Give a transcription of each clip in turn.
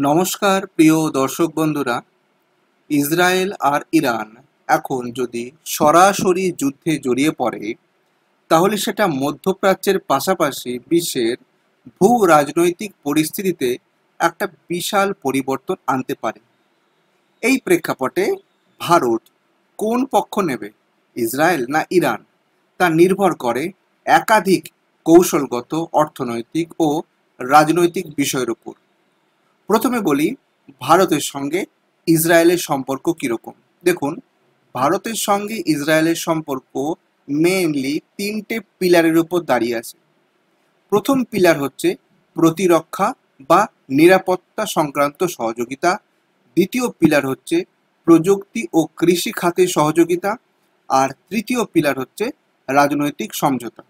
নমস্কার প্রিয় দর্শক বন্ধুরা। ইসরায়েল আর ইরান এখন যদি সরাসরি যুদ্ধে জড়িয়ে পড়ে, তাহলে সেটা মধ্যপ্রাচ্যের পাশাপাশি বিশ্বের ভূ রাজনৈতিক পরিস্থিতিতে একটা বিশাল পরিবর্তন আনতে পারে। এই প্রেক্ষাপটে ভারত কোন পক্ষ নেবে, ইসরায়েল না ইরান, তা নির্ভর করে একাধিক কৌশলগত, অর্থনৈতিক ও রাজনৈতিক বিষয়ের উপর। প্রথমে বলি, ভারতের সঙ্গে ইসরায়েলের সম্পর্ক কীরকম। দেখুন, ভারতের সঙ্গে ইসরায়েলের সম্পর্ক মেইনলি তিনটে পিলারের উপর দাঁড়িয়ে আছে। প্রথম পিলার হচ্ছে প্রতিরক্ষা বা নিরাপত্তা সংক্রান্ত সহযোগিতা। দ্বিতীয় পিলার হচ্ছে প্রযুক্তি ও কৃষি খাতে সহযোগিতা। আর তৃতীয় পিলার হচ্ছে রাজনৈতিক সমঝোতা।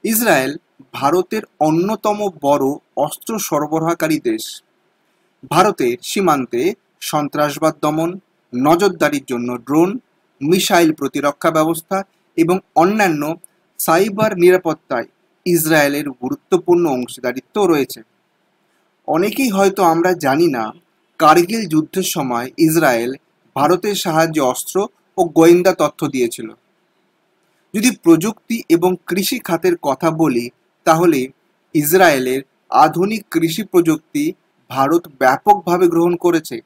ইসরায়েল ভারতের অন্যতম বড় অস্ত্র সরবরাহকারী দেশ। ভারতের সীমান্তে সন্ত্রাসবাদ দমন, নজরদারির জন্য ড্রোন, মিসাইল প্রতিরক্ষা ব্যবস্থা এবং অন্যান্য সাইবার নিরাপত্তায় ইসরায়েলের গুরুত্বপূর্ণ অংশীদারিত্ব রয়েছে। অনেকেই হয়তো আমরা জানি না, কার্গিল যুদ্ধের সময় ইসরায়েল ভারতের সাহায্যে অস্ত্র ও গোয়েন্দা তথ্য দিয়েছিল। যদি প্রযুক্তি এবং কৃষি খাতের কথা বলি, তাহলে ইসরায়েলের আধুনিক কৃষি প্রযুক্তি ভারত ব্যাপকভাবে গ্রহণ করেছে।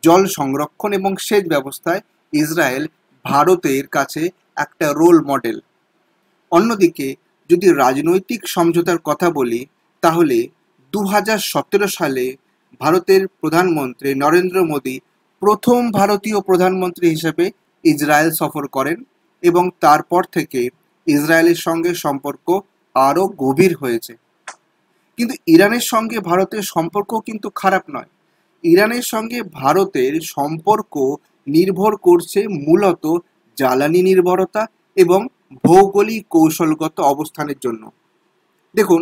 জল সংরক্ষণ এবং সেচ ব্যবস্থায় ইসরায়েল ভারতের কাছে একটা রোল মডেল। অন্যদিকে যদি রাজনৈতিক সমঝোতার কথা বলি, তাহলে 2017 সালে ভারতের প্রধানমন্ত্রী নরেন্দ্র মোদী প্রথম ভারতীয় প্রধানমন্ত্রী হিসেবে ইসরায়েল সফর করেন এবং তারপর থেকে ইসরায়েলের সঙ্গে সম্পর্ক আরও গভীর হয়েছে। কিন্তু ইরানের সঙ্গে ভারতের সম্পর্ক কিন্তু খারাপ নয়। ইরানের সঙ্গে ভারতের সম্পর্ক নির্ভর করছে মূলত জ্বালানি নির্ভরতা এবং ভৌগোলিক কৌশলগত অবস্থানের জন্য। দেখুন,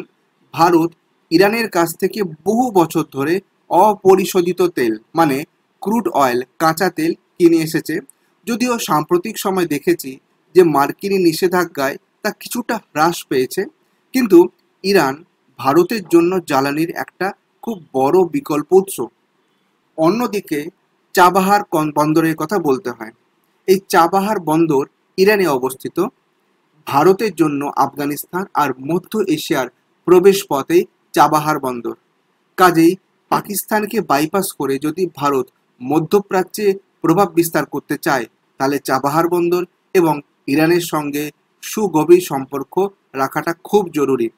ভারত ইরানের কাছ থেকে বহু বছর ধরে অপরিশোধিত তেল মানে ক্রুড অয়েল, কাঁচা তেল কিনে এসেছে। যদিও সাম্প্রতিক সময় দেখেছি যে মার্কিনী নিষেধাজ্ঞায় তা কিছুটা হ্রাস পেয়েছে, কিন্তু ইরান ভারতের জন্য জ্বালানির একটা খুব বড় বিকল্প উৎস। অন্যদিকে চাবাহার বন্দরের কথা বলতে হয়। এই চাবাহার বন্দর ইরানে অবস্থিত। ভারতের জন্য আফগানিস্তান আর মধ্য এশিয়ার প্রবেশ পথে চাবাহার বন্দর। কাজেই পাকিস্তানকে বাইপাস করে যদি ভারত মধ্যপ্রাচ্যে প্রভাব বিস্তার করতে চায়, তাহলে চাবাহার বন্দর এবং ইরানের সঙ্গে সুগভীর সম্পর্ক রাখাটা খুব জরুরি।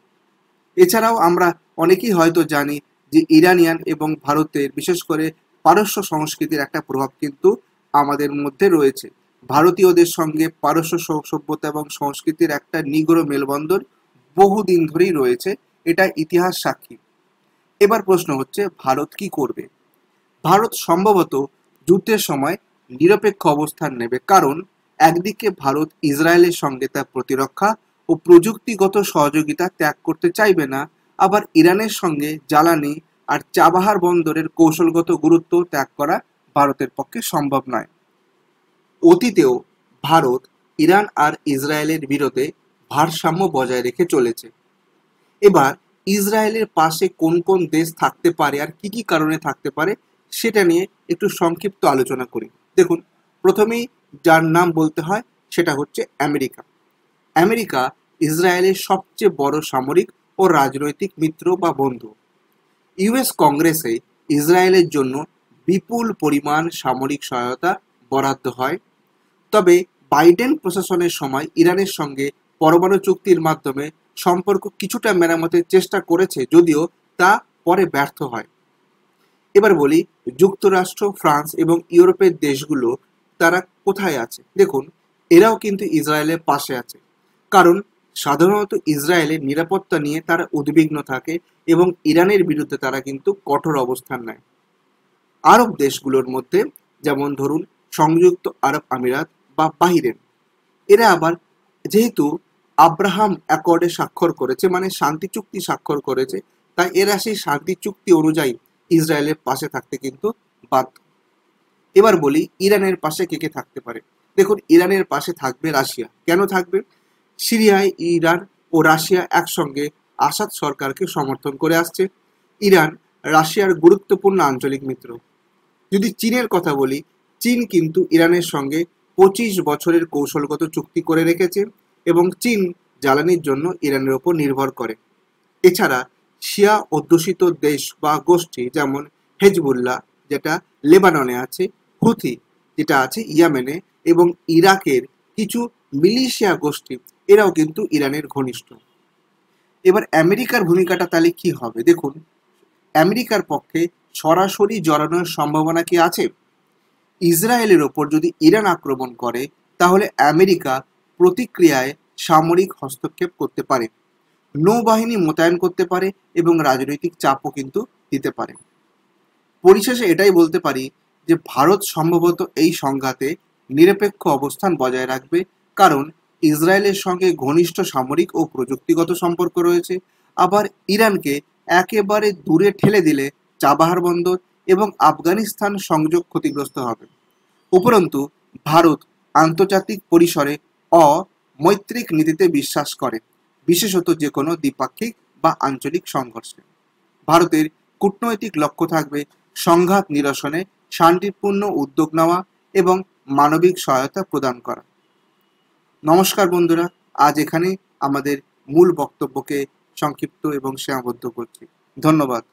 এছাড়াও আমরা অনেকেই হয়তো জানি যে ইরানিয়ান এবং ভারতের বিশেষ করে পারস্য সংস্কৃতির একটা প্রভাব কিন্তু আমাদের মধ্যে রয়েছে। ভারতীয়দের সঙ্গে পারস্য সভ্যতা এবং সংস্কৃতির একটা নিগড় মেলবন্ধন বহুদিন ধরেই রয়েছে, এটা ইতিহাস সাক্ষী। এবার প্রশ্ন হচ্ছে, ভারত কি করবে? ভারত সম্ভবত যুদ্ধের সময় নিরপেক্ষ অবস্থান নেবে, কারণ একদিকে ভারত ইসরায়েলের সঙ্গে তার প্রতিরক্ষা ও প্রযুক্তিগত সহযোগিতা ত্যাগ করতে চাইবে না, আবার ইরানের সঙ্গে জ্বালানি আর চাবাহার বন্দরের কৌশলগত গুরুত্ব ত্যাগ করা ভারতের পক্ষে সম্ভব নয়। অতীতেও ভারত ইরান আর ইসরায়েলের বিরোধে ভারসাম্য বজায় রেখে চলেছে। এবার ইসরায়েলের পাশে কোন কোন দেশ থাকতে পারে আর কি কি কারণে থাকতে পারে, সেটা নিয়ে একটু সংক্ষিপ্ত আলোচনা করি। দেখুন, প্রথমেই যার নাম বলতে হয় সেটা হচ্ছে আমেরিকা। আমেরিকা ইসরায়েলের সবচেয়ে বড় সামরিক ও রাজনৈতিক মিত্র বা বন্ধু। ইউএস কংগ্রেসে ইসরায়েলের জন্য বিপুল পরিমাণ সামরিক সহায়তা বরাদ্দ হয়। তবে বাইডেন প্রশাসনের সময় ইরানের সঙ্গে পরমাণু চুক্তির মাধ্যমে সম্পর্ক কিছুটা মেরামতের চেষ্টা করেছে, যদিও তা পরে ব্যর্থ হয়। এবার বলি, যুক্তরাষ্ট্র, ফ্রান্স এবং ইউরোপের দেশগুলো তারা কোথায় আছে? দেখুন, এরাও কিন্তু ইসরায়েলের পাশে আছে, কারণ সাধারণত ইসরায়েলের নিরাপত্তা নিয়ে তারা উদ্বিগ্ন থাকে এবং ইরানের বিরুদ্ধে তারা কিন্তু কঠোর অবস্থান নেয়। আরব দেশগুলোর মধ্যে যেমন ধরুন সংযুক্ত আরব আমিরাত বা বাহরেইন, এরা আবার যেহেতু আব্রাহাম অ্যাকর্ডে স্বাক্ষর করেছে, মানে শান্তি চুক্তি স্বাক্ষর করেছে, তাই এরা সেই শান্তি চুক্তি অনুযায়ী ইসরায়েলের পাশে থাকতে কিন্তু বাধ্য। এবার বলি, ইরানের পাশে কে কে থাকতে পারে? দেখুন, ইরানের পাশে থাকবে রাশিয়া। কেন থাকবে? সিরিয়ায় ইরান ও রাশিয়া একসঙ্গে আসাদ সরকারকে সমর্থন করে আসছে। ইরান রাশিয়ার গুরুত্বপূর্ণ আঞ্চলিক মিত্র। যদি চীনের কথা বলি, চীন কিন্তু ইরানের সঙ্গে 25 বছরের কৌশলগত চুক্তি করে রেখেছে এবং চীন জ্বালানির জন্য ইরানের ওপর নির্ভর করে। এছাড়া শিয়া অধ্যুষিত দেশ বা গোষ্ঠী যেমন হেজবুল্লাহ, যেটা লেবাননে আছে, হুথি, যেটা আছে ইয়েমেনে, এবং ইরাকের কিছু মিলিশিয়া গোষ্ঠী, এরাও কিন্তু ইরানের ঘনিষ্ঠ। এবার আমেরিকার ভূমিকাটা তাহলে কি হবে দেখুন। আমেরিকার পক্ষে সরাসরি জড়ানোর সম্ভাবনা কি আছে? ইসরায়েলের ওপর যদি ইরান আক্রমণ করে, তাহলে আমেরিকা প্রতিক্রিয়ায় সামরিক হস্তক্ষেপ করতে পারে, নৌবাহিনী মোতায়েন করতে পারে এবং রাজনৈতিক চাপও কিন্তু দিতে পারে। পরিশেষে এটাই বলতে পারি যে ভারত সম্ভবত এই সংঘাতে নিরপেক্ষ অবস্থান বজায় রাখবে, কারণ ইসরায়েলের সঙ্গে ঘনিষ্ঠ সামরিক ও প্রযুক্তিগত সম্পর্ক রয়েছে। আবার ইরানকে একেবারে দূরে ঠেলে দিলে চাবাহার বন্দর এবং আফগানিস্তান সংযোগ ক্ষতিগ্রস্ত হবে। উপরন্তু ভারত আন্তর্জাতিক পরিসরে অমৈত্রিক নীতিতে বিশ্বাস করে, বিশেষত যে কোনো দ্বিপাক্ষিক বা আঞ্চলিক সংঘর্ষে। ভারতের কূটনৈতিক লক্ষ্য থাকবে সংঘাত নিরসনে শান্তিপূর্ণ উদ্যোগ নেওয়া এবং মানবিক সহায়তা প্রদান করা। নমস্কার বন্ধুরা, আজ এখানে আমাদের মূল বক্তব্যকে সংক্ষিপ্ত এবং সীমাবদ্ধ করছি। ধন্যবাদ।